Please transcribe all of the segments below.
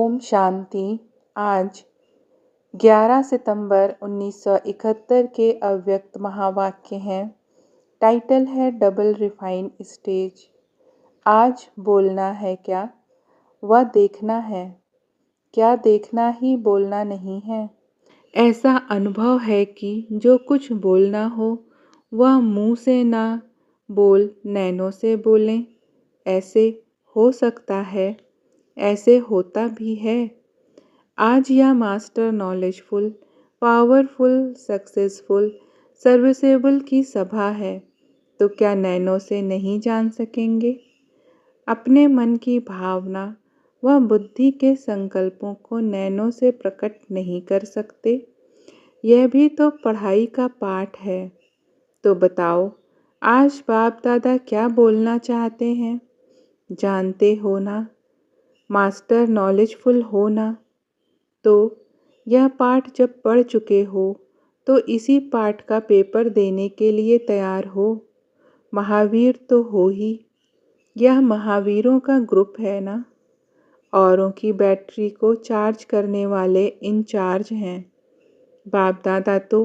ओम शांति। आज 11 सितंबर 1971 के अव्यक्त महावाक्य हैं। टाइटल है डबल रिफाइन स्टेज। आज बोलना है क्या, वह देखना है क्या, देखना ही बोलना नहीं है। ऐसा अनुभव है कि जो कुछ बोलना हो वह मुंह से ना बोल नैनों से बोलें। ऐसे हो सकता है, ऐसे होता भी है। आज यह master knowledgeful, powerful, successful, serviceable की सभा है, तो क्या नैनों से नहीं जान सकेंगे? अपने मन की भावना व बुद्धि के संकल्पों को नैनों से प्रकट नहीं कर सकते। यह भी तो पढ़ाई का पाठ है। तो बताओ, आज बाप दादा क्या बोलना चाहते हैं? जानते हो ना, मास्टर नॉलेजफुल हो ना। तो यह पाठ जब पढ़ चुके हो तो इसी पाठ का पेपर देने के लिए तैयार हो। महावीर तो हो ही। यह महावीरों का ग्रुप है ना। औरों की बैटरी को चार्ज करने वाले इंचार्ज हैं। बाप दादा तो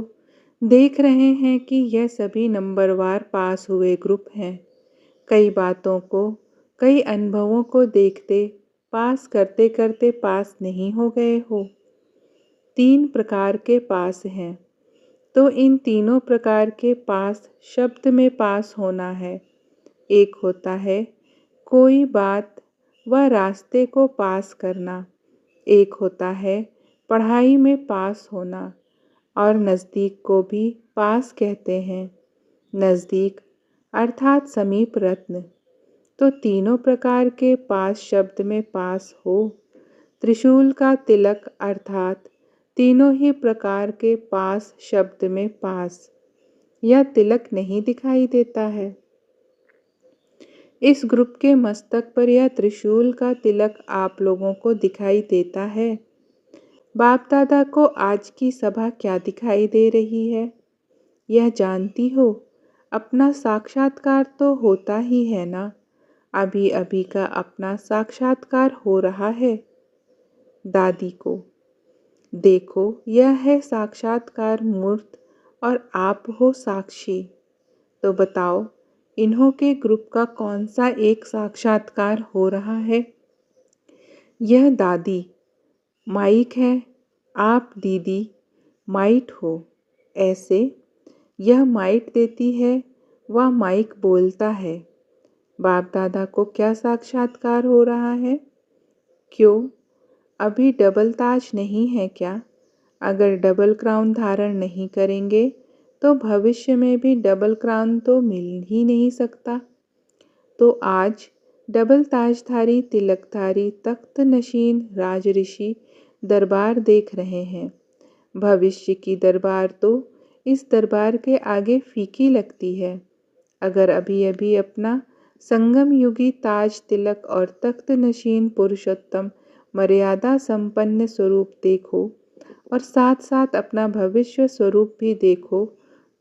देख रहे हैं कि यह सभी नंबरवार पास हुए ग्रुप हैं। कई बातों को, कई अनुभवों को देखते पास करते करते पास नहीं हो गए हो। 3 प्रकार के पास हैं, तो इन तीनों प्रकार के पास शब्द में पास होना है। एक होता है कोई बात व रास्ते को पास करना, एक होता है पढ़ाई में पास होना, और नज़दीक को भी पास कहते हैं। नज़दीक अर्थात समीप रत्न। तो तीनों प्रकार के पास शब्द में पास हो। त्रिशूल का तिलक अर्थात तीनों ही प्रकार के पास शब्द में पास। यह तिलक नहीं दिखाई देता है। इस ग्रुप के मस्तक पर यह त्रिशूल का तिलक आप लोगों को दिखाई देता है। बाप दादा को आज की सभा क्या दिखाई दे रही है? यह जानती हो, अपना साक्षात्कार तो होता ही है ना। अभी अभी का अपना साक्षात्कार हो रहा है। दादी को देखो, यह है साक्षात्कार मूर्त और आप हो साक्षी। तो बताओ, इन्हों के ग्रुप का कौन सा एक साक्षात्कार हो रहा है? यह दादी माइक है, आप दीदी माइट हो। ऐसे यह माइट देती है, वह माइक बोलता है। बाप दादा को क्या साक्षात्कार हो रहा है? क्यों, अभी डबल ताज नहीं है क्या? अगर डबल क्राउन धारण नहीं करेंगे तो भविष्य में भी डबल क्राउन तो मिल ही नहीं सकता। तो आज डबल ताजधारी, तिलकधारी, तख्त नशीन राजऋषि दरबार देख रहे हैं। भविष्य की दरबार तो इस दरबार के आगे फीकी लगती है। अगर अभी अभी अपना संगम युगी ताज तिलक और तख्त नशीन पुरुषोत्तम मर्यादा संपन्न स्वरूप देखो और साथ साथ अपना भविष्य स्वरूप भी देखो,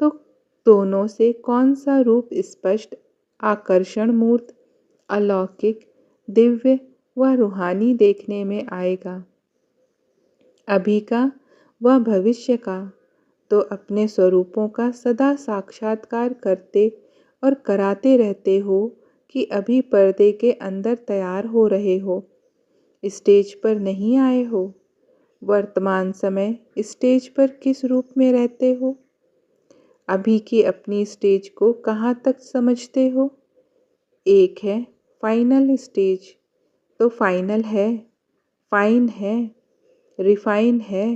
तो दोनों से कौन सा रूप स्पष्ट, आकर्षण मूर्त, अलौकिक, दिव्य व रूहानी देखने में आएगा? अभी का व भविष्य का। तो अपने स्वरूपों का सदा साक्षात्कार करते और कराते रहते हो कि अभी पर्दे के अंदर तैयार हो रहे हो, स्टेज पर नहीं आए हो। वर्तमान समय स्टेज पर किस रूप में रहते हो? अभी की अपनी स्टेज को कहाँ तक समझते हो? एक है फाइनल स्टेज, तो फाइनल है, फाइन है, रिफाइन है।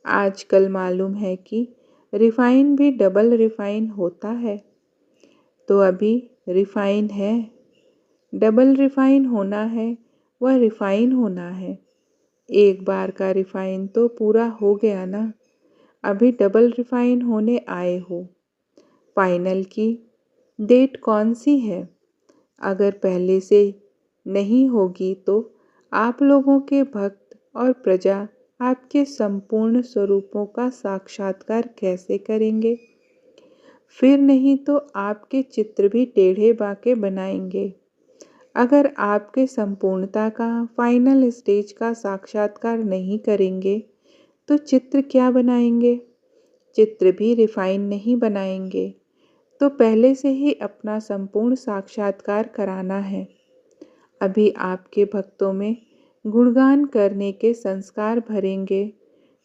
आजकल मालूम है कि रिफाइन भी डबल रिफाइन होता है। तो अभी रिफाइन है, डबल रिफाइन होना है, वह रिफाइन होना है। एक बार का रिफाइन तो पूरा हो गया ना, अभी डबल रिफाइन होने आए हो। फाइनल की डेट कौन सी है? अगर पहले से नहीं होगी तो आप लोगों के भक्त और प्रजा आपके संपूर्ण स्वरूपों का साक्षात्कार कैसे करेंगे? फिर नहीं तो आपके चित्र भी टेढ़े बाके बनाएंगे। अगर आपके संपूर्णता का फाइनल स्टेज का साक्षात्कार नहीं करेंगे तो चित्र क्या बनाएंगे? चित्र भी रिफाइन नहीं बनाएंगे। तो पहले से ही अपना संपूर्ण साक्षात्कार कराना है। अभी आपके भक्तों में गुणगान करने के संस्कार भरेंगे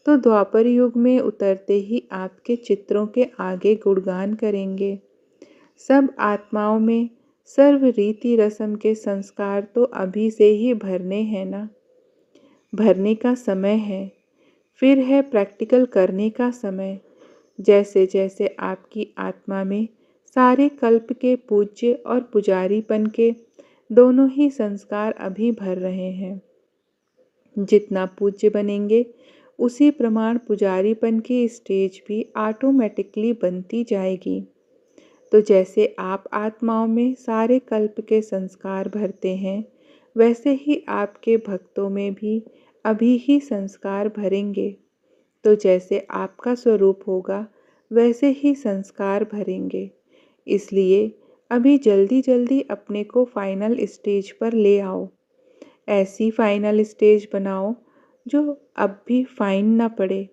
तो द्वापर युग में उतरते ही आपके चित्रों के आगे गुणगान करेंगे। सब आत्माओं में सर्व रीति रस्म के संस्कार तो अभी से ही भरने हैं ना। भरने का समय है, फिर है प्रैक्टिकल करने का समय। जैसे जैसे आपकी आत्मा में सारे कल्प के पूज्य और पुजारीपन के दोनों ही संस्कार अभी भर रहे हैं। जितना पूज्य बनेंगे उसी प्रमाण पुजारीपन की स्टेज भी ऑटोमेटिकली बनती जाएगी। तो जैसे आप आत्माओं में सारे कल्प के संस्कार भरते हैं, वैसे ही आपके भक्तों में भी अभी ही संस्कार भरेंगे। तो जैसे आपका स्वरूप होगा वैसे ही संस्कार भरेंगे। इसलिए अभी जल्दी जल्दी अपने को फाइनल स्टेज पर ले आओ। ऐसी फाइनल स्टेज बनाओ जो अब भी फाइन ना पड़े।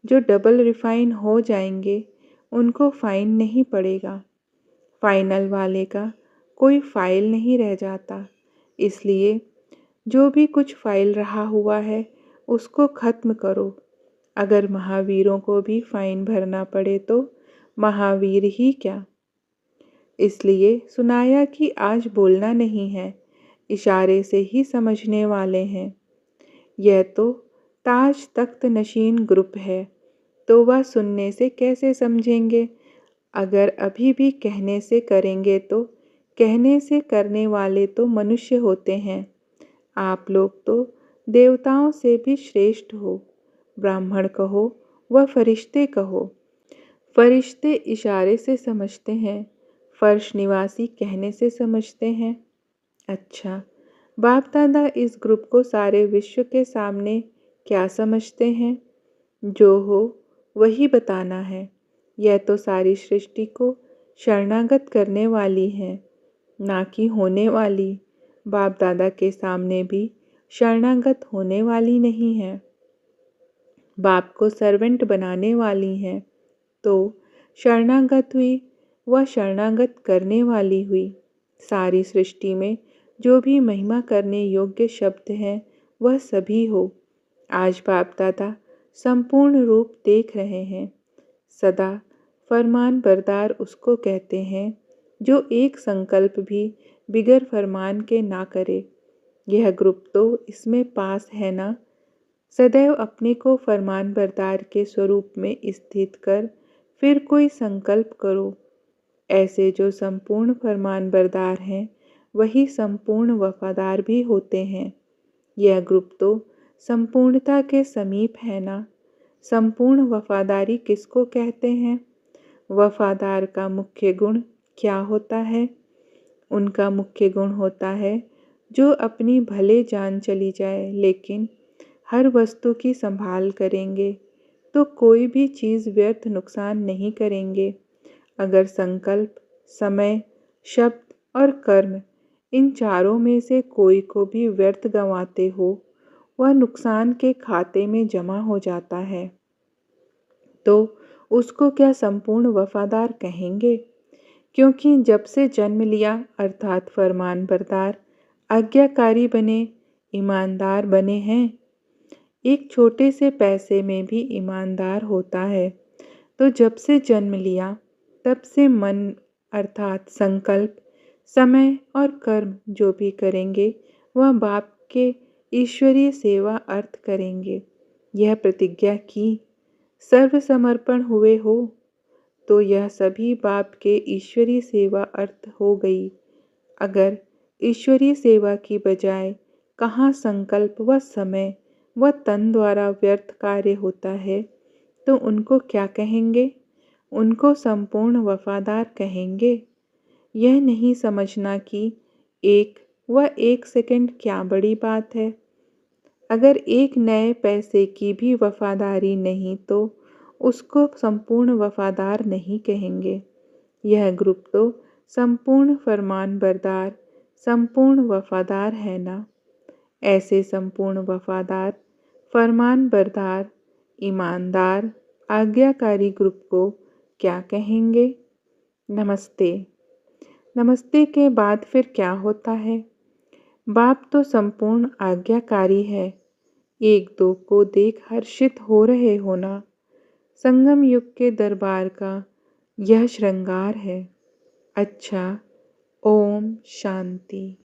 जो डबल रिफाइन हो जाएंगे उनको फाइन नहीं पड़ेगा। फाइनल वाले का कोई फाइल नहीं रह जाता। इसलिए जो भी कुछ फाइल रहा हुआ है उसको खत्म करो। अगर महावीरों को भी फाइन भरना पड़े तो महावीर ही क्या। इसलिए सुनाया कि आज बोलना नहीं है, इशारे से ही समझने वाले हैं। यह तो ताज तख्त नशीन ग्रुप है, तो वह सुनने से कैसे समझेंगे। अगर अभी भी कहने से करेंगे तो कहने से करने वाले तो मनुष्य होते हैं। आप लोग तो देवताओं से भी श्रेष्ठ हो। ब्राह्मण कहो व फरिश्ते कहो। फरिश्ते इशारे से समझते हैं, फर्श निवासी कहने से समझते हैं। अच्छा, बाप दादा इस ग्रुप को सारे विश्व के सामने क्या समझते हैं? जो हो वही बताना है। यह तो सारी सृष्टि को शरणागत करने वाली है, ना कि होने वाली। बाप दादा के सामने भी शरणागत होने वाली नहीं है, बाप को सर्वेंट बनाने वाली हैं। तो शरणागत हुई व शरणागत करने वाली हुई। सारी सृष्टि में जो भी महिमा करने योग्य शब्द हैं वह सभी हो। आज बाप दादा संपूर्ण रूप देख रहे हैं। सदा फरमान बरदार उसको कहते हैं जो एक संकल्प भी बिगर फरमान के ना करे। यह ग्रुप तो इसमें पास है ना। सदैव अपने को फरमान बरदार के स्वरूप में स्थित कर फिर कोई संकल्प करो। ऐसे जो संपूर्ण फरमान बरदार हैं वही संपूर्ण वफादार भी होते हैं। यह ग्रुप तो संपूर्णता के समीप है ना। संपूर्ण वफादारी किसको कहते हैं? वफादार का मुख्य गुण क्या होता है? उनका मुख्य गुण होता है जो अपनी भले जान चली जाए लेकिन हर वस्तु की संभाल करेंगे, तो कोई भी चीज़ व्यर्थ नुकसान नहीं करेंगे। अगर संकल्प, समय, शब्द और कर्म इन चारों में से कोई को भी व्यर्थ गंवाते हो, वह नुकसान के खाते में जमा हो जाता है। तो उसको क्या संपूर्ण वफादार कहेंगे? क्योंकि जब से जन्म लिया अर्थात फरमान बरदार, आज्ञाकारी बने, ईमानदार बने हैं। एक छोटे से पैसे में भी ईमानदार होता है। तो जब से जन्म लिया तब से मन अर्थात संकल्प, समय और कर्म जो भी करेंगे वह बाप के ईश्वरीय सेवा अर्थ करेंगे। यह प्रतिज्ञा की, सर्व समर्पण हुए हो, तो यह सभी बाप के ईश्वरीय सेवा अर्थ हो गई। अगर ईश्वरीय सेवा की बजाय कहाँ संकल्प व समय व तन द्वारा व्यर्थ कार्य होता है तो उनको क्या कहेंगे? उनको संपूर्ण वफादार कहेंगे। यह नहीं समझना कि एक व एक सेकंड क्या बड़ी बात है। अगर एक नए पैसे की भी वफादारी नहीं तो उसको संपूर्ण वफादार नहीं कहेंगे। यह ग्रुप तो संपूर्ण फरमान बरदार, संपूर्ण वफादार है ना? ऐसे संपूर्ण वफादार, फरमान बरदार, ईमानदार, आज्ञाकारी ग्रुप को क्या कहेंगे? नमस्ते। नमस्ते के बाद फिर क्या होता है? बाप तो संपूर्ण आज्ञाकारी है। एक दो को देख हर्षित हो रहे हो ना? संगम युग के दरबार का यह श्रृंगार है। अच्छा, ओम शांति।